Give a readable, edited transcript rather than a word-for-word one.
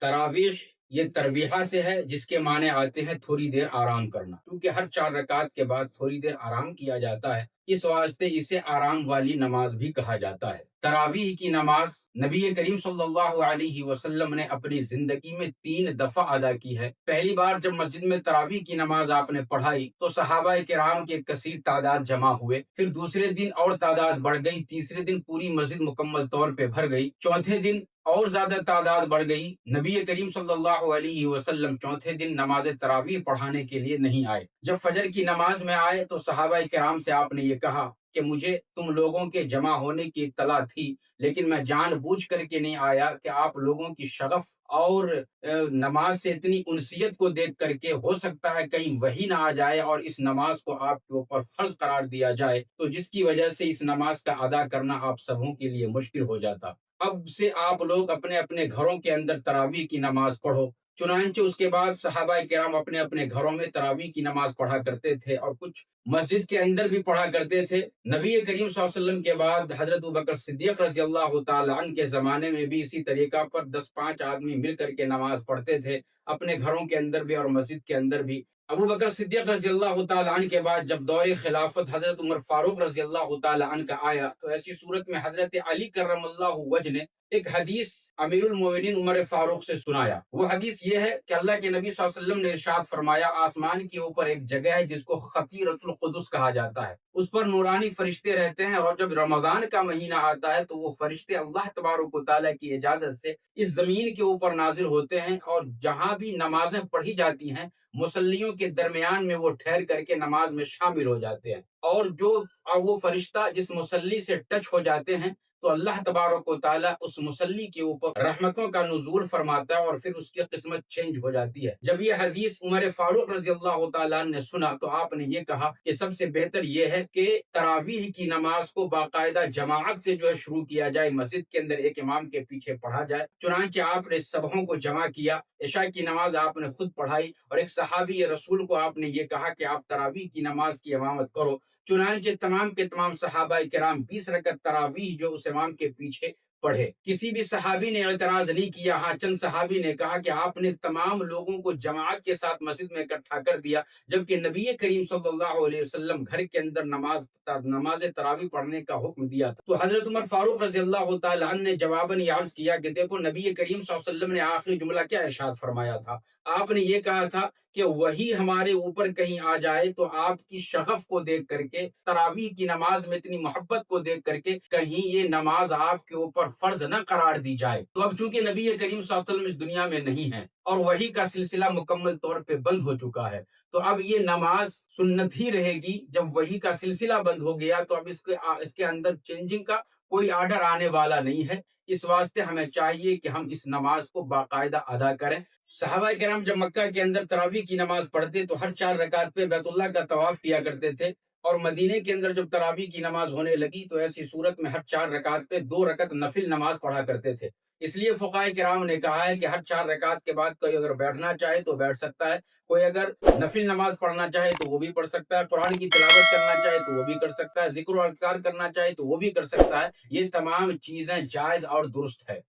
تراویح یہ تربیحہ سے ہے، جس کے معنی آتے ہیں تھوڑی دیر آرام کرنا، کیونکہ ہر 4 رکعت کے بعد تھوڑی دیر آرام کیا جاتا ہے، اس واسطے اسے آرام والی نماز بھی کہا جاتا ہے۔ تراویح کی نماز نبی کریم صلی اللہ علیہ وسلم نے اپنی زندگی میں 3 دفعہ ادا کی ہے۔ پہلی بار جب مسجد میں تراویح کی نماز آپ نے پڑھائی تو صحابہ کرام کے کثیر تعداد جمع ہوئے، پھر دوسرے دن اور تعداد بڑھ گئی، تیسرے دن پوری مسجد مکمل طور پہ بھر گئی، چوتھے دن اور زیادہ تعداد بڑھ گئی۔ نبی کریم صلی اللہ علیہ وسلم چوتھے دن نماز تراویح پڑھانے کے لیے نہیں آئے۔ جب فجر کی نماز میں آئے تو صحابہ کرام سے آپ نے یہ کہا کہ مجھے تم لوگوں کے جمع ہونے کی اطلاع تھی، لیکن میں جان بوجھ کر کے نہیں آیا کہ آپ لوگوں کی شغف اور نماز سے اتنی انسیت کو دیکھ کر کے ہو سکتا ہے کہیں وہی نہ آ جائے اور اس نماز کو آپ کے اوپر فرض قرار دیا جائے، تو جس کی وجہ سے اس نماز کا ادا کرنا آپ سبوں کے لیے مشکل ہو جاتا۔ اب سے آپ لوگ اپنے اپنے گھروں کے اندر تراویح کی نماز پڑھو۔ چنانچہ اس کے بعد صحابہ کرام اپنے اپنے گھروں میں تراویح کی نماز پڑھا کرتے تھے، اور کچھ مسجد کے اندر بھی پڑھا کرتے تھے۔ نبی کریم صلی اللہ علیہ وسلم کے بعد حضرت ابوبکر صدیق رضی اللہ تعالی عنہ کے زمانے میں بھی اسی طریقہ پر 10-5 آدمی مل کر کے نماز پڑھتے تھے، اپنے گھروں کے اندر بھی اور مسجد کے اندر بھی۔ ابوبکر صدیق رضی اللہ تعالی عنہ کے بعد جب دور خلافت حضرت عمر فاروق رضی اللہ تعالی عنہ کا آیا تو ایسی صورت میں حضرت علی کرم اللہ وجہ نے ایک حدیث امیر المومنین عمر فاروق سے سنایا۔ وہ حدیث یہ ہے کہ اللہ کے نبی صلی اللہ علیہ وسلم نے ارشاد فرمایا، آسمان کے اوپر ایک جگہ ہے جس کو خطیرۃ القدس کہا جاتا ہے، اس پر نورانی فرشتے رہتے ہیں، اور جب رمضان کا مہینہ آتا ہے تو وہ فرشتے اللہ تبارک و تعالیٰ کی اجازت سے اس زمین کے اوپر نازل ہوتے ہیں، اور جہاں بھی نمازیں پڑھی جاتی ہیں مصلیوں کے درمیان میں وہ ٹھہر کر کے نماز میں شامل ہو جاتے ہیں، اور وہ فرشتہ جس مصلی سے ٹچ ہو جاتے ہیں تو اللہ تبارک و تعالیٰ اس مصلی کے اوپر رحمتوں کا نزول فرماتا ہے، اور پھر اس کی قسمت چینج ہو جاتی ہے۔ جب یہ حدیث عمر فاروق رضی اللہ تعالیٰ نے سنا تو آپ نے یہ کہا کہ سب سے بہتر یہ ہے کہ تراویح کی نماز کو باقاعدہ جماعت سے شروع کیا جائے، مسجد کے اندر ایک امام کے پیچھے پڑھا جائے۔ چنانچہ آپ نے سبھوں کو جمع کیا، عشاء کی نماز آپ نے خود پڑھائی، اور ایک صحابی رسول کو آپ نے یہ کہا کہ آپ تراویح کی نماز کی امامت کرو۔ چنانچہ تمام کے تمام صحابہ کرام 20 رکعت تراویح جو اس امام کے پیچھے پڑھے۔ کسی بھی صحابی نے اعتراض نہیں کیا، ہاں چند صحابی نے کہا کہ آپ نے تمام لوگوں کو جماعت کے ساتھ مسجد میں اکٹھا کر دیا، جبکہ نبی کریم صلی اللہ علیہ وسلم گھر کے اندر نماز تراویح پڑھنے کا حکم دیا تھا۔ تو حضرت عمر فاروق رضی اللہ تعالی عنہ نے جواباً یہ عرض کیا کہ دیکھو نبی کریم صلی اللہ علیہ وسلم نے آخری جملہ کیا ارشاد فرمایا تھا، آپ نے یہ کہا تھا کہ وہی ہمارے اوپر کہیں آ جائے تو آپ کی شغف کو دیکھ کر کے، تراویح کی نماز میں اتنی محبت کو دیکھ کر کے کہیں یہ نماز آپ کے اوپر فرض نہ قرار دی جائے۔ تو اب چونکہ نبی کریم صلی اللہ علیہ وسلم اس دنیا میں نہیں ہے اور وحی کا سلسلہ مکمل طور پہ بند ہو چکا ہے، تو اب یہ نماز سنت ہی رہے گی۔ جب وحی کا سلسلہ بند ہو گیا تو اب اس کے اندر چینجنگ کا کوئی آرڈر آنے والا نہیں ہے، اس واسطے ہمیں چاہیے کہ ہم اس نماز کو باقاعدہ ادا کریں۔ صحابہ کرام جب مکہ کے اندر تراویح کی نماز پڑھتے تو ہر 4 رکعت پہ بیت اللہ کا طواف کیا کرتے تھے، اور مدینے کے اندر جب تراویح کی نماز ہونے لگی تو ایسی صورت میں ہر 4 رکعت پہ 2 رکعت نفل نماز پڑھا کرتے تھے۔ اس لیے فقہاء کرام نے کہا ہے کہ ہر 4 رکعت کے بعد کوئی اگر بیٹھنا چاہے تو بیٹھ سکتا ہے، کوئی اگر نفل نماز پڑھنا چاہے تو وہ بھی پڑھ سکتا ہے، قرآن کی تلاوت کرنا چاہے تو وہ بھی کر سکتا ہے، ذکر و اذکار کرنا چاہے تو وہ بھی کر سکتا ہے۔ یہ تمام چیزیں جائز اور درست ہے۔